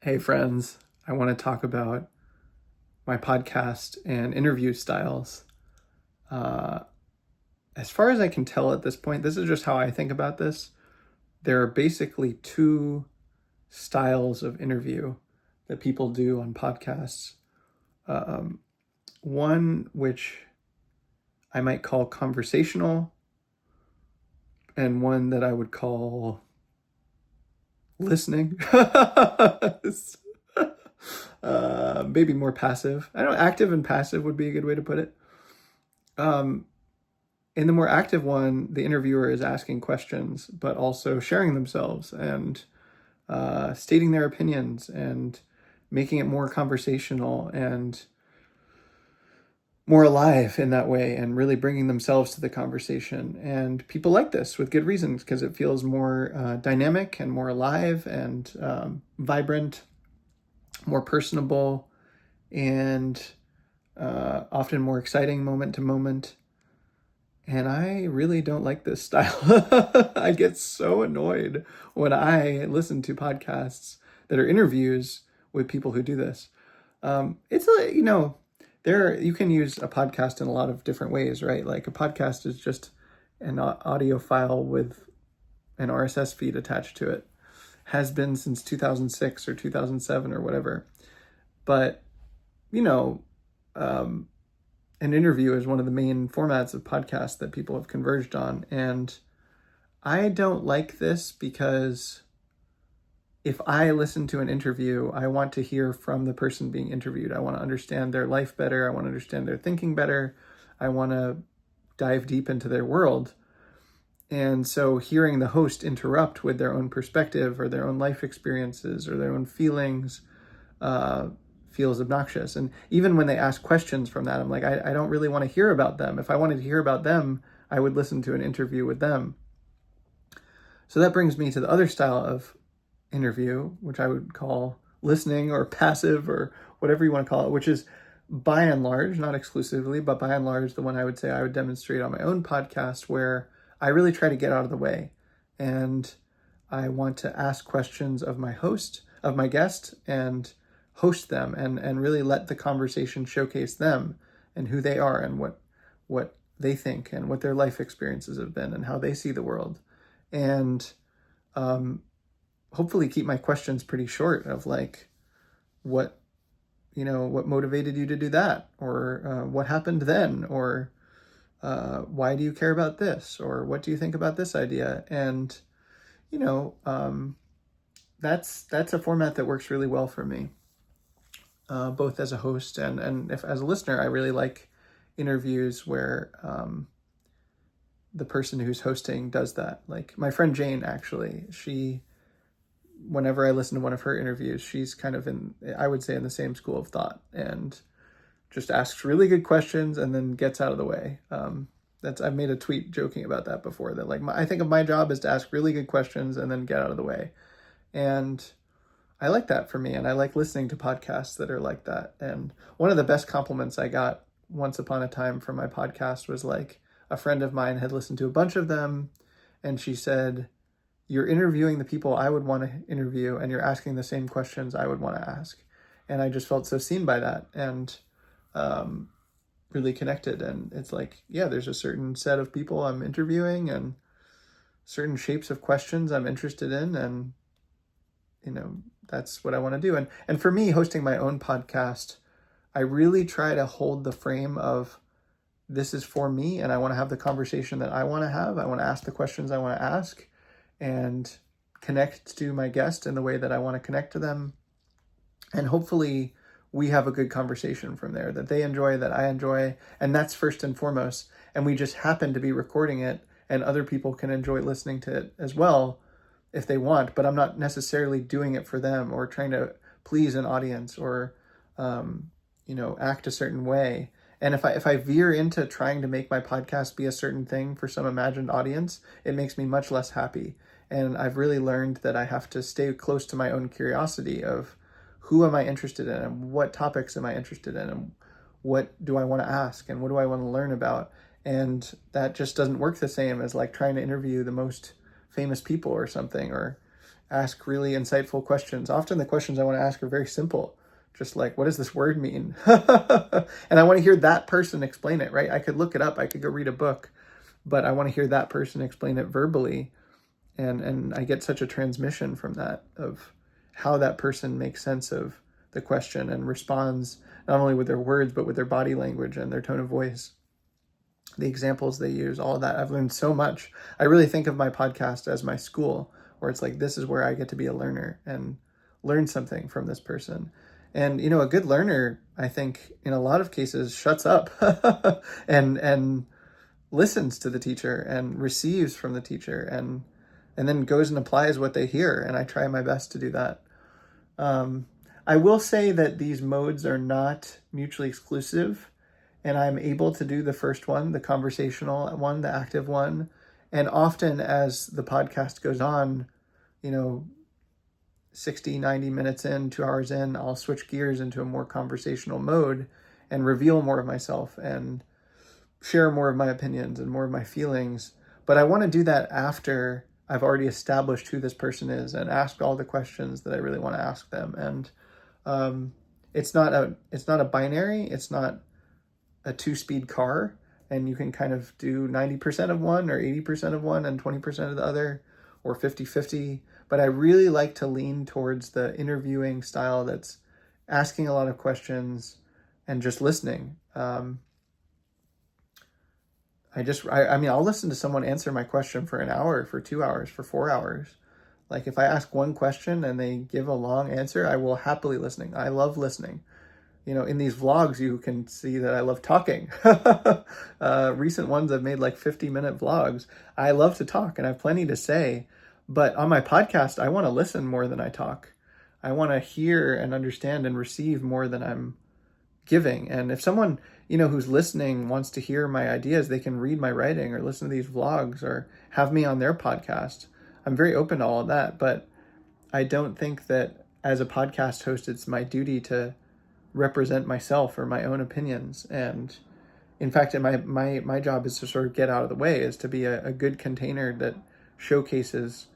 Hey friends, I want to talk about my podcast and interview styles. Uh, as far as I can tell at this point, this is just how I think about this. There are basically two styles of interview that people do on podcasts. Um, One which I might call conversational, and one that I would call listening. Maybe more passive. I don't know, active and passive would be a good way to put it. Um, in the more active one, the interviewer is asking questions, but also sharing themselves and stating their opinions and making it more conversational and more alive in that way and really bringing themselves to the conversation. And people like this with good reasons because it feels more dynamic and more alive and vibrant, more personable, and often more exciting moment to moment. And I really don't like this style. I get so annoyed when I listen to podcasts that are interviews with people who do this. It's a, there you can use a podcast in a lot of different ways, right? Like a podcast is just an audio file with an RSS feed attached to it. Has been since 2006 or 2007 or whatever. But, you know, um, an interview is one of the main formats of podcasts that people have converged on. And I don't like this because if I listen to an interview, I want to hear from the person being interviewed. I want to understand their life better. I want to understand their thinking better. I want to dive deep into their world. And so hearing the host interrupt with their own perspective or their own life experiences or their own feelings feels obnoxious. And even when they ask questions from that, I'm like, I don't really want to hear about them. If I wanted to hear about them, I would listen to an interview with them. So that brings me to the other style of interview, which I would call listening or passive or whatever you want to call it, which is by and large, not exclusively, but by and large, the one I would say I would demonstrate on my own podcast, where I really try to get out of the way and I want to ask questions of my host, of my guest, and host them and really let the conversation showcase them and who they are and what they think and what their life experiences have been and how they see the world. And hopefully keep my questions pretty short of like, what motivated you to do that? Or what happened then? Or why do you care about this? Or what do you think about this idea? And, that's a format that works really well for me, both as a host and if as a listener. I really like interviews where the person who's hosting does that. Like my friend Jane, actually, whenever I listen to one of her interviews, she's kind of I would say, in the same school of thought and just asks really good questions and then gets out of the way. I've made a tweet joking about that before, that like I think of my job is to ask really good questions and then get out of the way. And I like that for me. And I like listening to podcasts that are like that. And one of the best compliments I got once upon a time from my podcast was like, a friend of mine had listened to a bunch of them and she said, "You're interviewing the people I would want to interview and you're asking the same questions I would want to ask." And I just felt so seen by that and really connected. And it's like, yeah, there's a certain set of people I'm interviewing and certain shapes of questions I'm interested in. And, that's what I want to do. And for me, hosting my own podcast, I really try to hold the frame of, this is for me and I want to have the conversation that I want to have. I want to ask the questions I want to ask and connect to my guest in the way that I want to connect to them. And hopefully we have a good conversation from there that they enjoy, that I enjoy, and that's first and foremost. And we just happen to be recording it and other people can enjoy listening to it as well if they want, but I'm not necessarily doing it for them or trying to please an audience or, act a certain way. And if I veer into trying to make my podcast be a certain thing for some imagined audience, it makes me much less happy. And I've really learned that I have to stay close to my own curiosity of, who am I interested in and what topics am I interested in and what do I want to ask and what do I want to learn about? And that just doesn't work the same as like trying to interview the most famous people or something, or ask really insightful questions. Often the questions I want to ask are very simple, just like, what does this word mean? And I want to hear that person explain it, right? I could look it up, I could go read a book, but I want to hear that person explain it verbally. And I get such a transmission from that of how that person makes sense of the question and responds not only with their words, but with their body language and their tone of voice, the examples they use, all of that. I've learned so much. I really think of my podcast as my school, where it's like, this is where I get to be a learner and learn something from this person. And, a good learner, I think, in a lot of cases, shuts up and listens to the teacher and receives from the teacher and then goes and applies what they hear. And I try my best to do that. I will say that these modes are not mutually exclusive, and I'm able to do the first one, the conversational one, the active one. And often as the podcast goes on, 60, 90 minutes in, 2 hours in, I'll switch gears into a more conversational mode and reveal more of myself and share more of my opinions and more of my feelings. But I want to do that after I've already established who this person is and asked all the questions that I really want to ask them. And it's not a binary. It's not a 2-speed car, and you can kind of do 90% of one or 80% of one and 20% of the other, or 50-50. But I really like to lean towards the interviewing style that's asking a lot of questions and just listening. I'll listen to someone answer my question for an hour, for 2 hours, for 4 hours. Like if I ask one question and they give a long answer, I will happily listening. I love listening. In these vlogs, you can see that I love talking. Recent ones, I've made like 50-minute vlogs. I love to talk and I have plenty to say. But on my podcast, I want to listen more than I talk. I want to hear and understand and receive more than I'm giving. And if someone, who's listening wants to hear my ideas, they can read my writing or listen to these vlogs or have me on their podcast. I'm very open to all of that, but I don't think that as a podcast host, it's my duty to represent myself or my own opinions. And in fact, my job is to sort of get out of the way, is to be a good container that showcases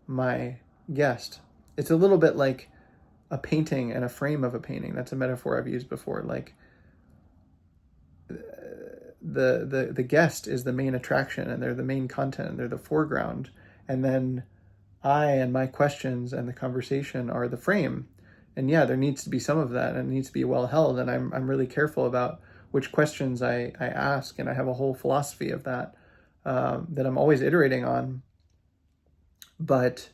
my guest. It's a little bit like a painting and a frame of a painting. That's a metaphor I've used before. Like the guest is the main attraction and they're the main content and they're the foreground. And then I and my questions and the conversation are the frame. And yeah, there needs to be some of that and it needs to be well held. And I'm really careful about which questions I ask. And I have a whole philosophy of that that I'm always iterating on. But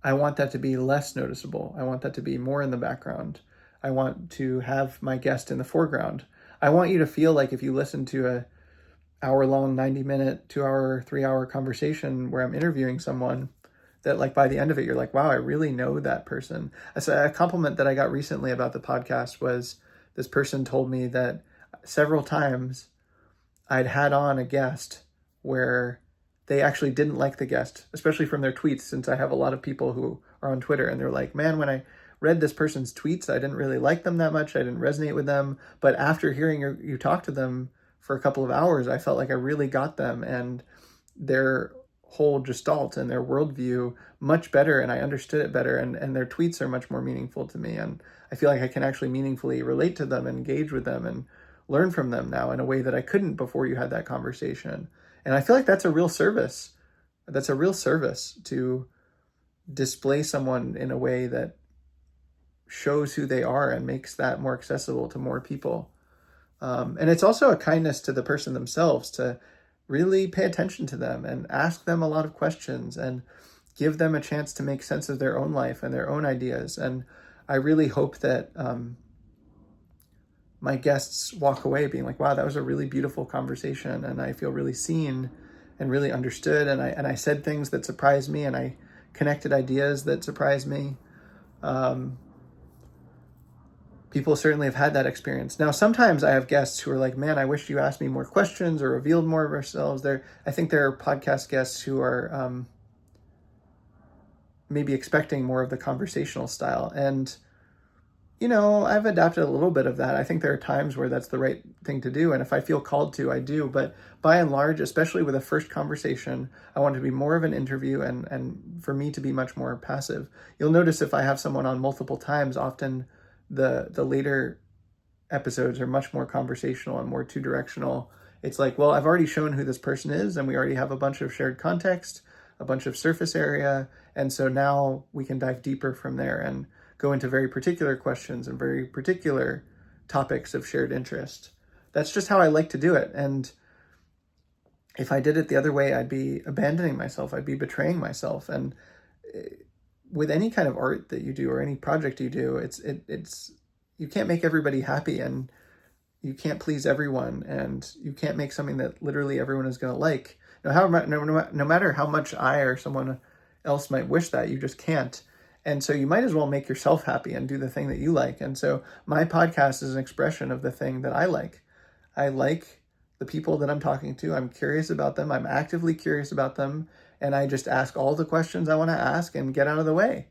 I want that to be less noticeable. I want that to be more in the background. I want to have my guest in the foreground. I want you to feel like if you listen to a hour-long, 90-minute, 2-hour, 3-hour conversation where I'm interviewing someone, that like by the end of it, you're like, wow, I really know that person. So a compliment that I got recently about the podcast was this person told me that several times I'd had on a guest where they actually didn't like the guest, especially from their tweets, since I have a lot of people who are on Twitter and they're like, man, when I read this person's tweets, I didn't really like them that much. I didn't resonate with them. But after hearing you talk to them for a couple of hours, I felt like I really got them and their whole gestalt and their worldview much better, and I understood it better, and their tweets are much more meaningful to me, and I feel like I can actually meaningfully relate to them, engage with them, and learn from them now in a way that I couldn't before you had that conversation. And I feel like that's a real service. That's a real service to display someone in a way that shows who they are and makes that more accessible to more people. And it's also a kindness to the person themselves to really pay attention to them and ask them a lot of questions and give them a chance to make sense of their own life and their own ideas. And I really hope that my guests walk away being like, wow, that was a really beautiful conversation. And I feel really seen and really understood. And I said things that surprised me and I connected ideas that surprised me. People certainly have had that experience. Now, sometimes I have guests who are like, man, I wish you asked me more questions or revealed more of ourselves. I think there are podcast guests who are maybe expecting more of the conversational style. And I've adapted a little bit of that. I think there are times where that's the right thing to do. And if I feel called to, I do. But by and large, especially with a first conversation, I want it to be more of an interview and for me to be much more passive. You'll notice if I have someone on multiple times, often the later episodes are much more conversational and more two directional. It's like, well, I've already shown who this person is, and we already have a bunch of shared context, a bunch of surface area. And so now we can dive deeper from there and go into very particular questions and very particular topics of shared interest. That's just how I like to do it. And if I did it the other way, I'd be abandoning myself. I'd be betraying myself. And with any kind of art that you do or any project you do, it's you can't make everybody happy, and you can't please everyone, and you can't make something that literally everyone is going to like. No matter how much I or someone else might wish that, you just can't. And so you might as well make yourself happy and do the thing that you like. And so my podcast is an expression of the thing that I like. I like the people that I'm talking to. I'm curious about them. I'm actively curious about them. And I just ask all the questions I want to ask and get out of the way.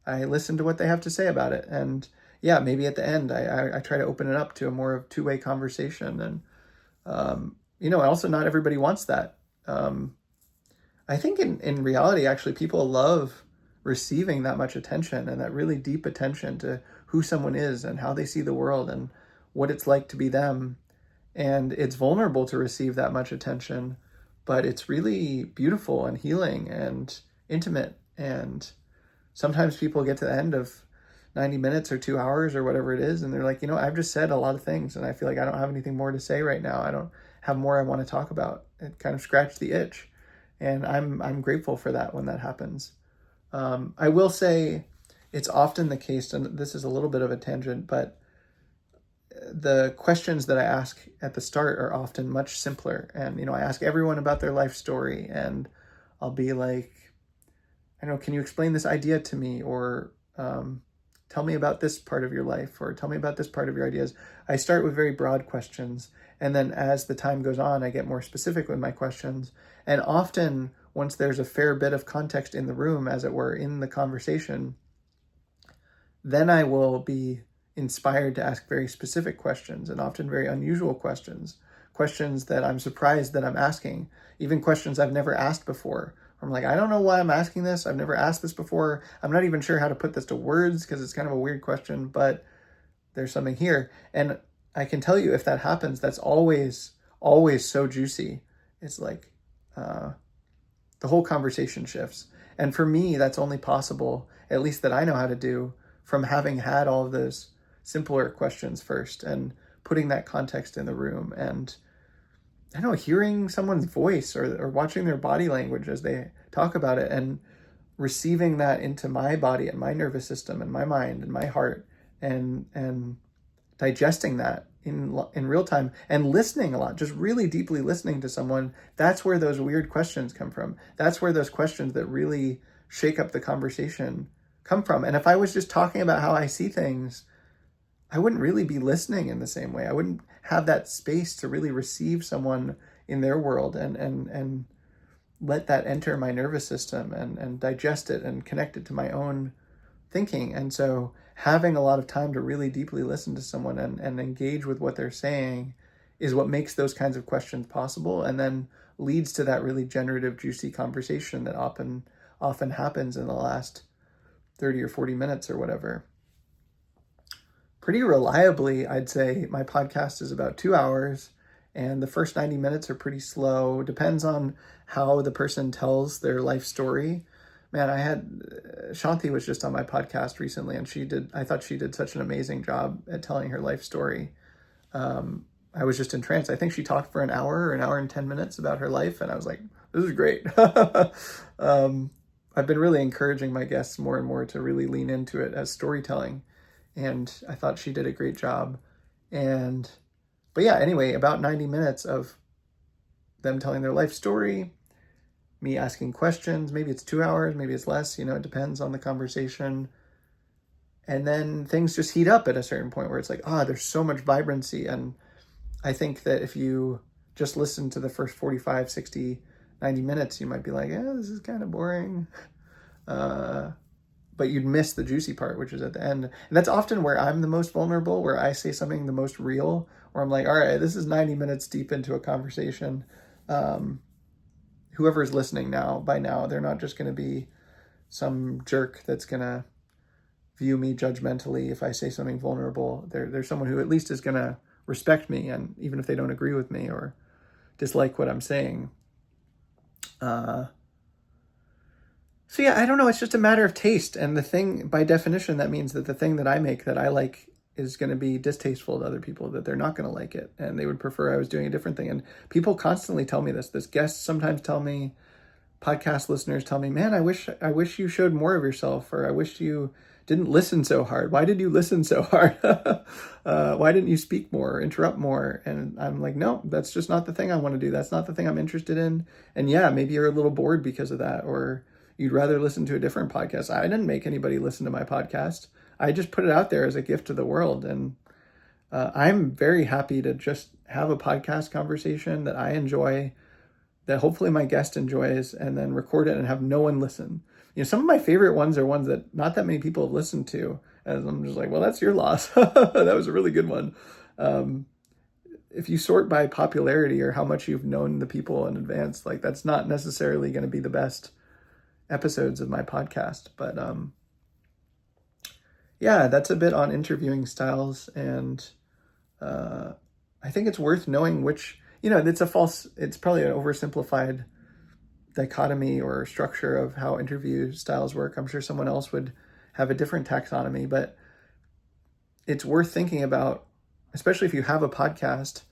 I listen to what they have to say about it. And yeah, maybe at the end, I try to open it up to a more of two-way conversation. And, also not everybody wants that. I think in reality, actually, people love receiving that much attention and that really deep attention to who someone is and how they see the world and what it's like to be them. And it's vulnerable to receive that much attention, but it's really beautiful and healing and intimate. And sometimes people get to the end of 90 minutes or 2 hours or whatever it is, and they're like, I've just said a lot of things, and I feel like I don't have anything more to say right now. I don't have more I want to talk about. It kind of scratched the itch. And I'm grateful for that when that happens. I will say it's often the case, and this is a little bit of a tangent, but the questions that I ask at the start are often much simpler. And, I ask everyone about their life story, and I'll be like, I don't know, can you explain this idea to me? Or tell me about this part of your life, or tell me about this part of your ideas. I start with very broad questions. And then as the time goes on, I get more specific with my questions. And often, once there's a fair bit of context in the room, as it were, in the conversation, then I will be inspired to ask very specific questions, and often very unusual questions that I'm surprised that I'm asking, even questions I've never asked before. I'm like, I don't know why I'm asking this. I've never asked this before. I'm not even sure how to put this to words because it's kind of a weird question, but there's something here. And I can tell you, if that happens, that's always so juicy. It's like the whole conversation shifts. And for me, that's only possible, at least that I know how to do, from having had all of those simpler questions first and putting that context in the room, and I don't know, hearing someone's voice or watching their body language as they talk about it, and receiving that into my body and my nervous system and my mind and my heart, and digesting that in real time, and listening a lot, just really deeply listening to someone. That's where those weird questions come from. That's where those questions that really shake up the conversation come from. And if I was just talking about how I see things, I wouldn't really be listening in the same way. I wouldn't have that space to really receive someone in their world and let that enter my nervous system and digest it and connect it to my own thinking. And so having a lot of time to really deeply listen to someone and engage with what they're saying is what makes those kinds of questions possible, and then leads to that really generative, juicy conversation that often happens in the last 30 or 40 minutes or whatever. Pretty reliably, I'd say my podcast is about 2 hours, and the first 90 minutes are pretty slow. Depends on how the person tells their life story. Man, Shanti was just on my podcast recently, and I thought she did such an amazing job at telling her life story. I was just entranced. I think she talked for an hour or an hour and 10 minutes about her life, and I was like, this is great. I've been really encouraging my guests more and more to really lean into it as storytelling, and I thought she did a great job. But yeah, anyway, about 90 minutes of them telling their life story, me asking questions. Maybe it's 2 hours, maybe it's less, it depends on the conversation. And then things just heat up at a certain point where it's like, there's so much vibrancy. And I think that if you just listen to the first 45, 60, 90 minutes, you might be like, this is kind of boring. but you'd miss the juicy part, which is at the end. And that's often where I'm the most vulnerable, where I say something the most real, where I'm like, all right, this is 90 minutes deep into a conversation. Whoever is listening by now, they're not just going to be some jerk that's going to view me judgmentally if I say something vulnerable. There's someone who at least is going to respect me, and even if they don't agree with me or dislike what I'm saying. So yeah, I don't know. It's just a matter of taste. And the thing, by definition, that means that the thing that I make that I like is going to be distasteful to other people, that they're not going to like it. And they would prefer I was doing a different thing. And people constantly tell me this. Guests sometimes tell me, podcast listeners tell me, man, I wish you showed more of yourself, or I wish you didn't listen so hard. Why did you listen so hard? Why didn't you speak more or interrupt more? And I'm like, no, that's just not the thing I want to do. That's not the thing I'm interested in. And yeah, maybe you're a little bored because of that, or you'd rather listen to a different podcast. I didn't make anybody listen to my podcast. I just put it out there as a gift to the world. And I'm very happy to just have a podcast conversation that I enjoy, that hopefully my guest enjoys, and then record it and have no one listen. Some of my favorite ones are ones that not that many people have listened to. And I'm just like, well, that's your loss. That was a really good one. If you sort by popularity or how much you've known the people in advance, like that's not necessarily going to be the best episodes of my podcast. But yeah, that's a bit on interviewing styles. And I think it's worth knowing which, it's probably an oversimplified dichotomy or structure of how interview styles work. I'm sure someone else would have a different taxonomy, but it's worth thinking about, especially if you have a podcast,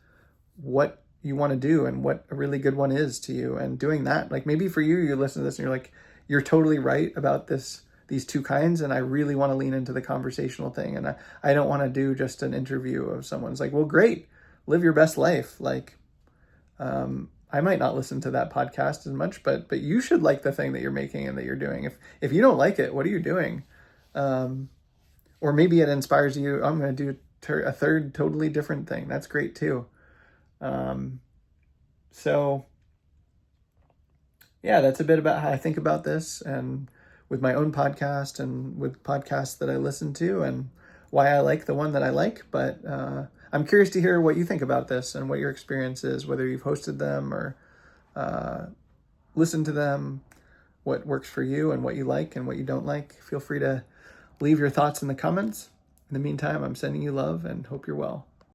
what you want to do and what a really good one is to you, and doing that. Like maybe for you, you listen to this and you're like, you're totally right about these two kinds, and I really want to lean into the conversational thing, and I don't want to do just an interview of someone. It's like, well, great, live your best life. Like, I might not listen to that podcast as much, but you should like the thing that you're making and that you're doing. If you don't like it, what are you doing? Or maybe it inspires you. I'm going to do a third totally different thing. That's great too. So yeah, that's a bit about how I think about this, and with my own podcast and with podcasts that I listen to, and why I like the one that I like. But I'm curious to hear what you think about this and what your experience is, whether you've hosted them or listened to them, what works for you and what you like and what you don't like. Feel free to leave your thoughts in the comments. In the meantime, I'm sending you love and hope you're well.